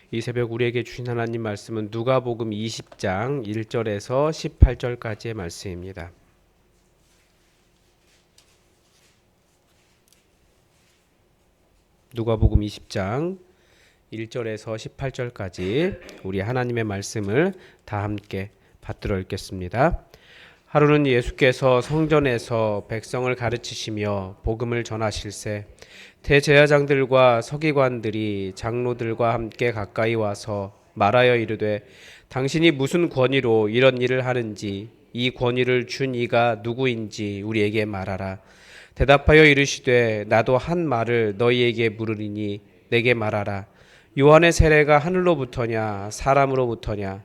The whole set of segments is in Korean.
이 새벽 우리에게 주신 하나님 말씀은 누가복음 20장 1절에서 18절까지의 말씀입니다. 누가복음 20장 1절에서 18절까지 우리 하나님의 말씀을 다 함께 받들어 읽겠습니다. 하루는 예수께서 성전에서 백성을 가르치시며 복음을 전하실세 대제사장들과 서기관들이 장로들과 함께 가까이 와서 말하여 이르되 당신이 무슨 권위로 이런 일을 하는지 이 권위를 준 이가 누구인지 우리에게 말하라. 대답하여 이르시되 나도 한 말을 너희에게 물으리니 내게 말하라. 요한의 세례가 하늘로부터냐 사람으로부터냐.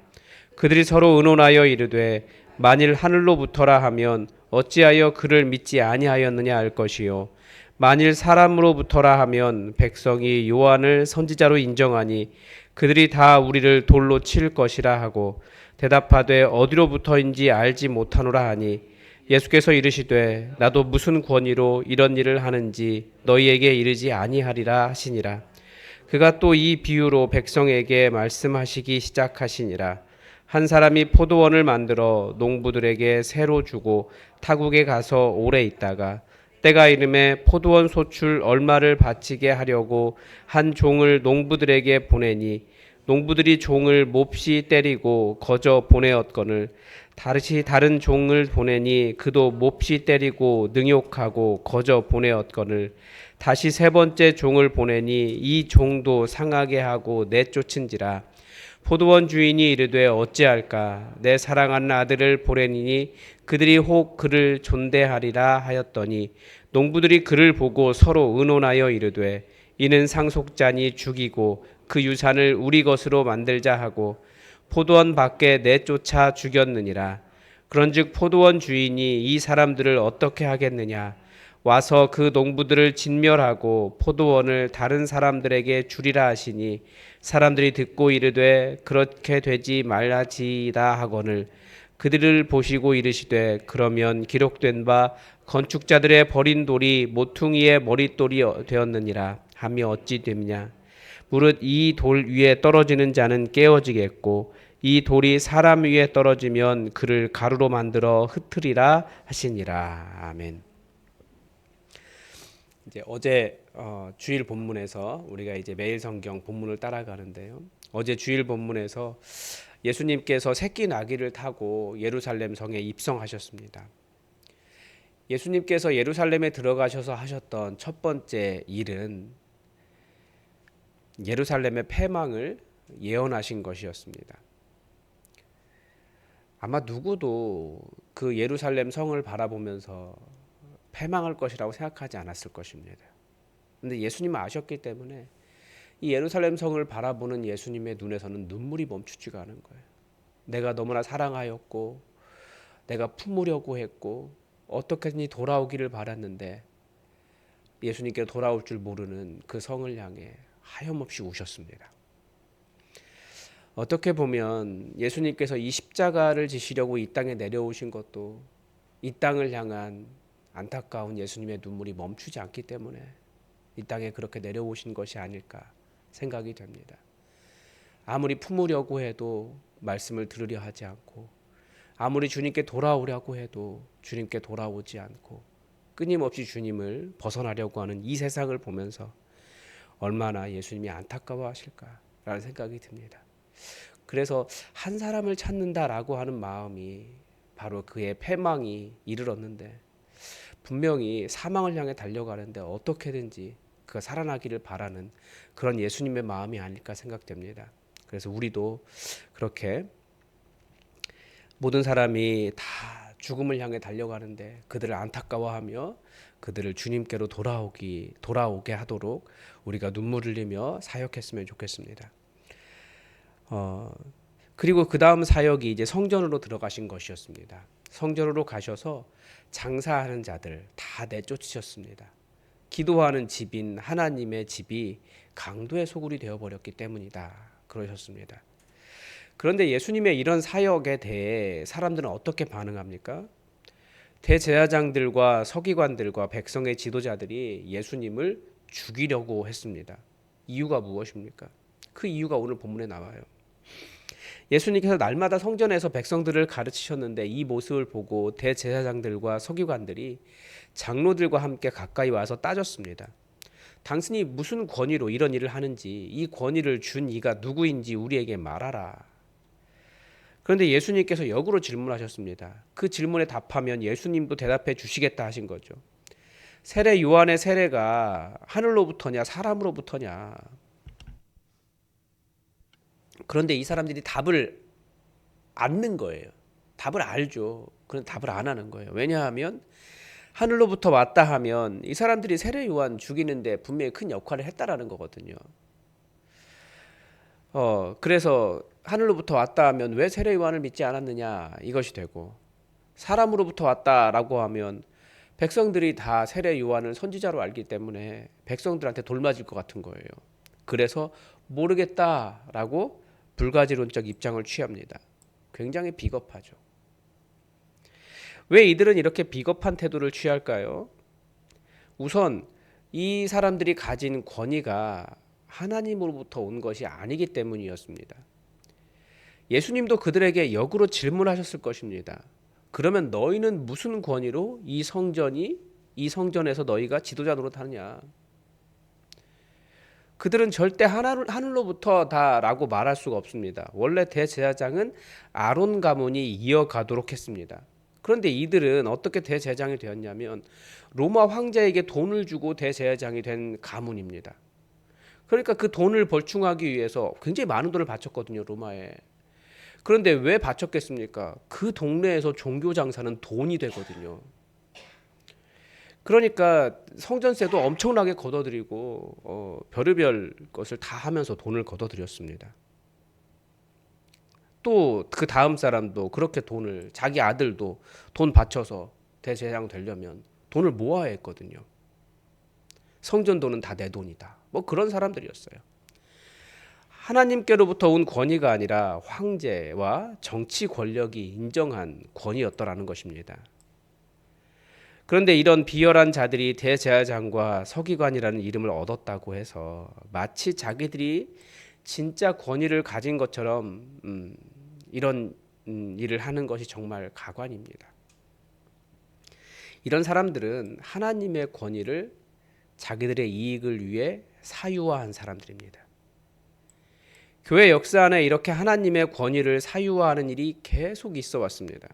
그들이 서로 의논하여 이르되 만일 하늘로부터라 하면 어찌하여 그를 믿지 아니하였느냐 할 것이요 만일 사람으로부터라 하면 백성이 요한을 선지자로 인정하니 그들이 다 우리를 돌로 칠 것이라 하고 대답하되 어디로부터인지 알지 못하노라 하니 예수께서 이르시되 나도 무슨 권위로 이런 일을 하는지 너희에게 이르지 아니하리라 하시니라. 그가 또 이 비유로 백성에게 말씀하시기 시작하시니라. 한 사람이 포도원을 만들어 농부들에게 새로 주고 타국에 가서 오래 있다가 때가 이름에 포도원 소출 얼마를 바치게 하려고 한 종을 농부들에게 보내니 농부들이 종을 몹시 때리고 거저 보내었거늘 다른 종을 보내니 그도 몹시 때리고 능욕하고 거저 보내었거늘 다시 세 번째 종을 보내니 이 종도 상하게 하고 내쫓은지라. 포도원 주인이 이르되 어찌할까 내 사랑하는 아들을 보내니 그들이 혹 그를 존대하리라 하였더니 농부들이 그를 보고 서로 의논하여 이르되 이는 상속자니 죽이고 그 유산을 우리 것으로 만들자 하고 포도원 밖에 내쫓아 죽였느니라. 그런즉 포도원 주인이 이 사람들을 어떻게 하겠느냐. 와서 그 농부들을 진멸하고 포도원을 다른 사람들에게 주리라 하시니 사람들이 듣고 이르되 그렇게 되지 말라지이다 하거늘 그들을 보시고 이르시되 그러면 기록된 바 건축자들의 버린 돌이 모퉁이의 머릿돌이 되었느니라 하며 어찌 됨냐. 무릇 이 돌 위에 떨어지는 자는 깨어지겠고 이 돌이 사람 위에 떨어지면 그를 가루로 만들어 흩으리라 하시니라. 아멘. 이제 어제 주일 본문에서 우리가 이제 매일 성경 본문을 따라가는데요. 어제 주일 본문에서 예수님께서 새끼 나귀를 타고 예루살렘 성에 입성하셨습니다. 예수님께서 예루살렘에 들어가셔서 하셨던 첫 번째 일은 예루살렘의 패망을 예언하신 것이었습니다. 아마 누구도 그 예루살렘 성을 바라보면서 패망할 것이라고 생각하지 않았을 것입니다. 그런데 예수님은 아셨기 때문에 이 예루살렘 성을 바라보는 예수님의 눈에서는 눈물이 멈추지가 않은 거예요. 내가 너무나 사랑하였고 내가 품으려고 했고 어떻게든지 돌아오기를 바랐는데 예수님께 돌아올 줄 모르는 그 성을 향해 하염없이 우셨습니다. 어떻게 보면 예수님께서 이 십자가를 지시려고 이 땅에 내려오신 것도 이 땅을 향한 안타까운 예수님의 눈물이 멈추지 않기 때문에 이 땅에 그렇게 내려오신 것이 아닐까 생각이 됩니다. 아무리 품으려고 해도 말씀을 들으려 하지 않고 아무리 주님께 돌아오려고 해도 주님께 돌아오지 않고 끊임없이 주님을 벗어나려고 하는 이 세상을 보면서 얼마나 예수님이 안타까워하실까라는 생각이 듭니다. 그래서 한 사람을 찾는다라고 하는 마음이 바로 그의 패망이 이르렀는데 분명히 사망을 향해 달려가는데 어떻게든지 그가 살아나기를 바라는 그런 예수님의 마음이 아닐까 생각됩니다. 그래서 우리도 그렇게 모든 사람이 다 죽음을 향해 달려가는데 그들을 안타까워하며 그들을 주님께로 돌아오게 하도록 우리가 눈물을 흘리며 사역했으면 좋겠습니다. 그리고 그 다음 사역이 이제 성전으로 들어가신 것이었습니다. 성전으로 가셔서 장사하는 자들 다 내쫓으셨습니다. 기도하는 집인 하나님의 집이 강도의 소굴이 되어버렸기 때문이다 그러셨습니다. 그런데 예수님의 이런 사역에 대해 사람들은 어떻게 반응합니까? 대제사장들과 서기관들과 백성의 지도자들이 예수님을 죽이려고 했습니다. 이유가 무엇입니까? 그 이유가 오늘 본문에 나와요. 예수님께서 날마다 성전에서 백성들을 가르치셨는데 이 모습을 보고 대제사장들과 서기관들이 장로들과 함께 가까이 와서 따졌습니다. 당신이 무슨 권위로 이런 일을 하는지, 이 권위를 준 이가 누구인지 우리에게 말하라. 그런데 예수님께서 역으로 질문하셨습니다. 그 질문에 답하면 예수님도 대답해 주시겠다 하신 거죠. 세례 요한의 세례가 하늘로부터냐 사람으로부터냐. 그런데 이 사람들이 답을 않는 거예요. 답을 알죠. 그런데 답을 안 하는 거예요. 왜냐하면 하늘로부터 왔다 하면 이 사람들이 세례 요한 죽이는데 분명히 큰 역할을 했다라는 거거든요. 그래서 하늘로부터 왔다 하면 왜 세례 요한을 믿지 않았느냐 이것이 되고, 사람으로부터 왔다라고 하면 백성들이 다 세례 요한을 선지자로 알기 때문에 백성들한테 돌맞을 것 같은 거예요. 그래서 모르겠다라고 불가지론적 입장을 취합니다. 굉장히 비겁하죠. 왜 이들은 이렇게 비겁한 태도를 취할까요? 우선 이 사람들이 가진 권위가 하나님으로부터 온 것이 아니기 때문이었습니다. 예수님도 그들에게 역으로 질문하셨을 것입니다. 그러면 너희는 무슨 권위로 이 성전에서 너희가 지도자 노릇하느냐? 그들은 절대 하늘로부터다라고 말할 수가 없습니다. 원래 대제사장은 아론 가문이 이어가도록 했습니다. 그런데 이들은 어떻게 대제사장이 되었냐면 로마 황제에게 돈을 주고 대제사장이 된 가문입니다. 그러니까 그 돈을 벌충하기 위해서 굉장히 많은 돈을 바쳤거든요, 로마에. 그런데 왜 바쳤겠습니까? 그 동네에서 종교 장사는 돈이 되거든요. 그러니까 성전세도 엄청나게 걷어들이고 별의별 것을 다 하면서 돈을 걷어들였습니다. 또 그 다음 사람도 그렇게 돈을, 자기 아들도 돈 바쳐서 대제사장 되려면 돈을 모아야 했거든요. 성전 돈은 다 내 돈이다. 뭐 그런 사람들이었어요. 하나님께로부터 온 권위가 아니라 황제와 정치 권력이 인정한 권위였더라는 것입니다. 그런데 이런 비열한 자들이 대제사장과 서기관이라는 이름을 얻었다고 해서 마치 자기들이 진짜 권위를 가진 것처럼 이런 일을 하는 것이 정말 가관입니다. 이런 사람들은 하나님의 권위를 자기들의 이익을 위해 사유화한 사람들입니다. 교회 역사 안에 이렇게 하나님의 권위를 사유화하는 일이 계속 있어 왔습니다.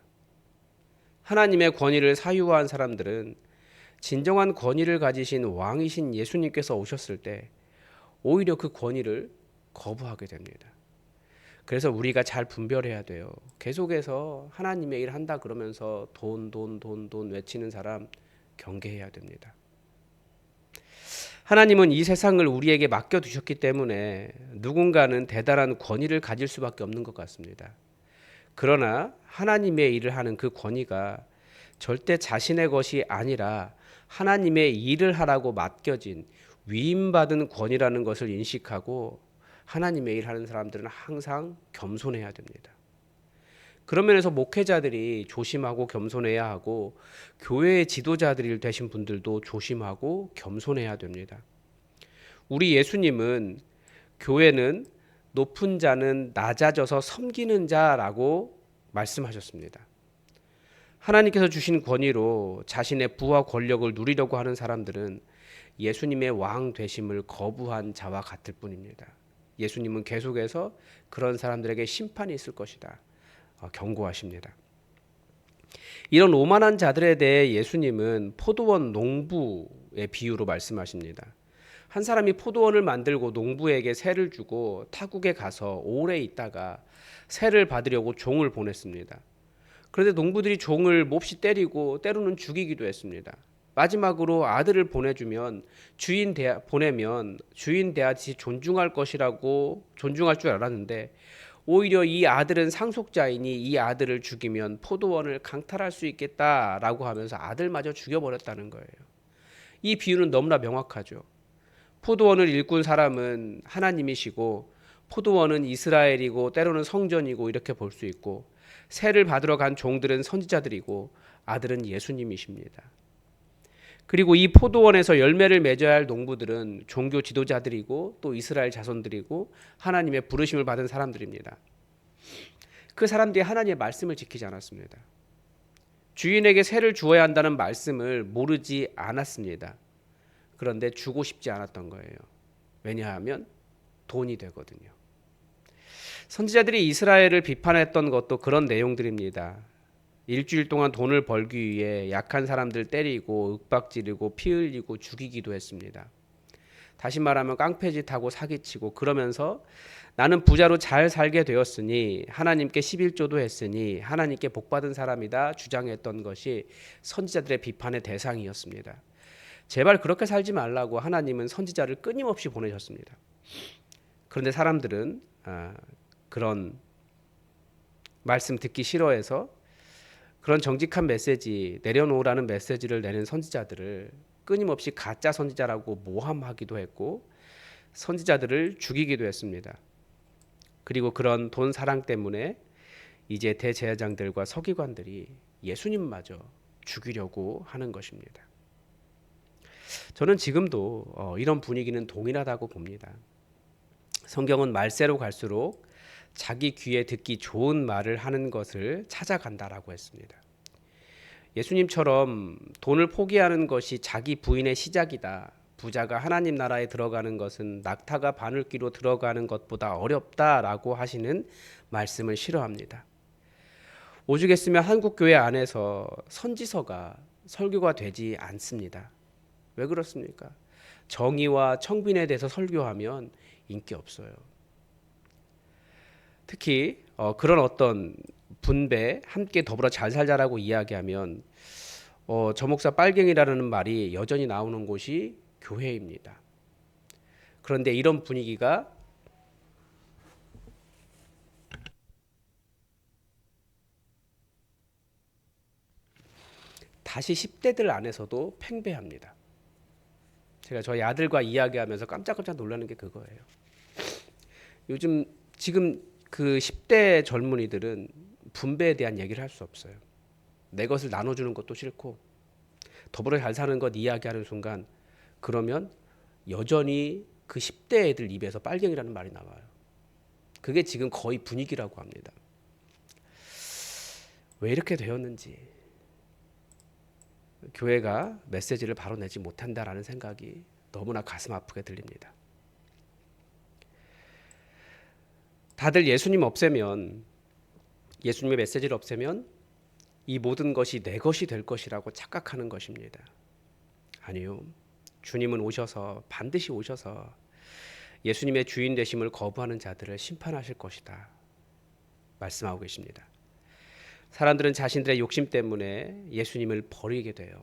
하나님의 권위를 사유화한 사람들은 진정한 권위를 가지신 왕이신 예수님께서 오셨을 때 오히려 그 권위를 거부하게 됩니다. 그래서 우리가 잘 분별해야 돼요. 계속해서 하나님의 일 한다 그러면서 돈 외치는 사람 경계해야 됩니다. 하나님은 이 세상을 우리에게 맡겨두셨기 때문에 누군가는 대단한 권위를 가질 수밖에 없는 것 같습니다. 그러나 하나님의 일을 하는 그 권위가 절대 자신의 것이 아니라 하나님의 일을 하라고 맡겨진 위임받은 권위라는 것을 인식하고 하나님의 일을 하는 사람들은 항상 겸손해야 됩니다. 그런 면에서 목회자들이 조심하고 겸손해야 하고 교회의 지도자들이 되신 분들도 조심하고 겸손해야 됩니다. 우리 예수님은 교회는 높은 자는 낮아져서 섬기는 자라고 말씀하셨습니다. 하나님께서 주신 권위로 자신의 부와 권력을 누리려고 하는 사람들은 예수님의 왕 되심을 거부한 자와 같을 뿐입니다. 예수님은 계속해서 그런 사람들에게 심판이 있을 것이다 경고하십니다. 이런 오만한 자들에 대해 예수님은 포도원 농부의 비유로 말씀하십니다. 한 사람이 포도원을 만들고 농부에게 세를 주고 타국에 가서 오래 있다가 세를 받으려고 종을 보냈습니다. 그런데 농부들이 종을 몹시 때리고 때로는 죽이기도 했습니다. 마지막으로 아들을 보내면 주인 대하듯이 존중할 줄 알았는데 오히려 이 아들은 상속자이니 이 아들을 죽이면 포도원을 강탈할 수 있겠다라고 하면서 아들마저 죽여버렸다는 거예요. 이 비유는 너무나 명확하죠. 포도원을 일꾼 사람은 하나님이시고 포도원은 이스라엘이고 때로는 성전이고 이렇게 볼 수 있고, 세를 받으러 간 종들은 선지자들이고 아들은 예수님이십니다. 그리고 이 포도원에서 열매를 맺어야 할 농부들은 종교 지도자들이고 또 이스라엘 자손들이고 하나님의 부르심을 받은 사람들입니다. 그 사람들이 하나님의 말씀을 지키지 않았습니다. 주인에게 세를 주어야 한다는 말씀을 모르지 않았습니다. 그런데 주고 싶지 않았던 거예요. 왜냐하면 돈이 되거든요. 선지자들이 이스라엘을 비판했던 것도 그런 내용들입니다. 일주일 동안 돈을 벌기 위해 약한 사람들 때리고 윽박지르고 피 흘리고 죽이기도 했습니다. 다시 말하면 깡패짓하고 사기치고 그러면서 나는 부자로 잘 살게 되었으니 하나님께 11조도 했으니 하나님께 복받은 사람이다 주장했던 것이 선지자들의 비판의 대상이었습니다. 제발 그렇게 살지 말라고 하나님은 선지자를 끊임없이 보내셨습니다. 그런데 사람들은 그런 말씀 듣기 싫어해서 그런 정직한 메시지, 내려놓으라는 메시지를 내는 선지자들을 끊임없이 가짜 선지자라고 모함하기도 했고 선지자들을 죽이기도 했습니다. 그리고 그런 돈 사랑 때문에 이제 대제사장들과 서기관들이 예수님마저 죽이려고 하는 것입니다. 저는 지금도 이런 분위기는 동일하다고 봅니다. 성경은 말세로 갈수록 자기 귀에 듣기 좋은 말을 하는 것을 찾아간다라고 했습니다. 예수님처럼 돈을 포기하는 것이 자기 부인의 시작이다. 부자가 하나님 나라에 들어가는 것은 낙타가 바늘귀로 들어가는 것보다 어렵다라고 하시는 말씀을 싫어합니다. 오죽했으면 한국 교회 안에서 선지서가 설교가 되지 않습니다. 왜 그렇습니까? 정의와 청빈에 대해서 설교하면 인기 없어요. 특히 그런 어떤 분배, 함께 더불어 잘 살자라고 이야기하면 저 목사 빨갱이라는 말이 여전히 나오는 곳이 교회입니다. 그런데 이런 분위기가 다시 10대들 안에서도 팽배합니다. 제가 저희 아들과 이야기하면서 깜짝깜짝 놀라는 게 그거예요. 지금 그 10대 젊은이들은 분배에 대한 얘기를 할 수 없어요. 내 것을 나눠주는 것도 싫고 더불어 잘 사는 것 이야기하는 순간 그러면 여전히 그 10대 애들 입에서 빨갱이라는 말이 나와요. 그게 지금 거의 분위기라고 합니다. 왜 이렇게 되었는지 교회가 메시지를 바로 내지 못한다라는 생각이 너무나 가슴 아프게 들립니다. 다들 예수님 없애면 예수님의 메시지를 없애면 이 모든 것이 내 것이 될 것이라고 착각하는 것입니다. 아니요. 주님은 오셔서 반드시 오셔서 예수님의 주인 되심을 거부하는 자들을 심판하실 것이다. 말씀하고 계십니다. 사람들은 자신들의 욕심 때문에 예수님을 버리게 돼요.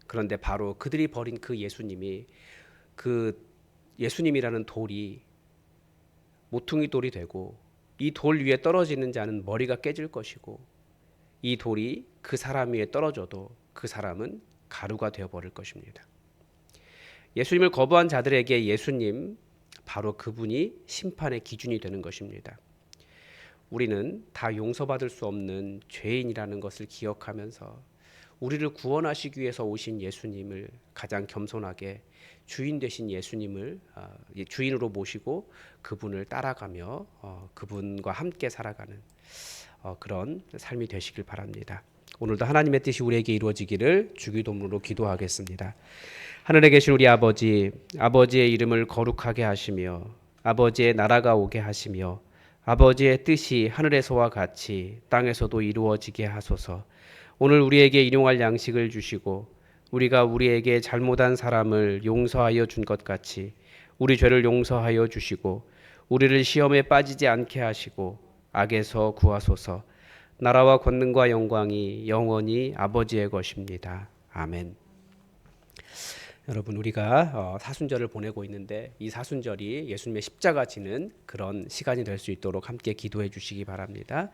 그런데 바로 그들이 버린 그 예수님이 그 예수님이라는 돌이 모퉁이 돌이 되고 이 돌 위에 떨어지는 자는 머리가 깨질 것이고 이 돌이 그 사람 위에 떨어져도 그 사람은 가루가 되어버릴 것입니다. 예수님을 거부한 자들에게 예수님 바로 그분이 심판의 기준이 되는 것입니다. 우리는 다 용서받을 수 없는 죄인이라는 것을 기억하면서 우리를 구원하시기 위해서 오신 예수님을 가장 겸손하게 주인 되신 예수님을 주인으로 모시고 그분을 따라가며 그분과 함께 살아가는 그런 삶이 되시길 바랍니다. 오늘도 하나님의 뜻이 우리에게 이루어지기를 주기도문으로 기도하겠습니다. 하늘에 계신 우리 아버지, 아버지의 이름을 거룩하게 하시며 아버지의 나라가 오게 하시며 아버지의 뜻이 하늘에서와 같이 땅에서도 이루어지게 하소서. 오늘 우리에게 일용할 양식을 주시고 우리가 우리에게 잘못한 사람을 용서하여 준 것 같이 우리 죄를 용서하여 주시고 우리를 시험에 빠지지 않게 하시고 악에서 구하소서. 나라와 권능과 영광이 영원히 아버지의 것입니다. 아멘. 여러분 우리가 사순절을 보내고 있는데 이 사순절이 예수님의 십자가 지는 그런 시간이 될 수 있도록 함께 기도해 주시기 바랍니다.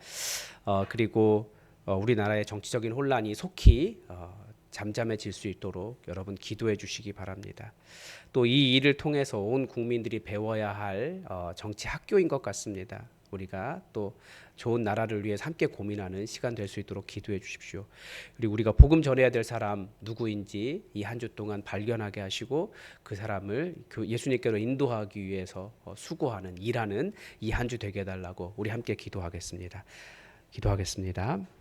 그리고 우리나라의 정치적인 혼란이 속히 잠잠해질 수 있도록 여러분 기도해 주시기 바랍니다. 또 이 일을 통해서 온 국민들이 배워야 할 정치 학교인 것 같습니다. 우리가 또 좋은 나라를 위해서 함께 고민하는 시간 될 수 있도록 기도해 주십시오. 그리고 우리가 복음 전해야 될 사람 누구인지 이 한 주 동안 발견하게 하시고 그 사람을 그 예수님께로 인도하기 위해서 수고하는 일하는 이 한 주 되게 해달라고 우리 함께 기도하겠습니다. 기도하겠습니다.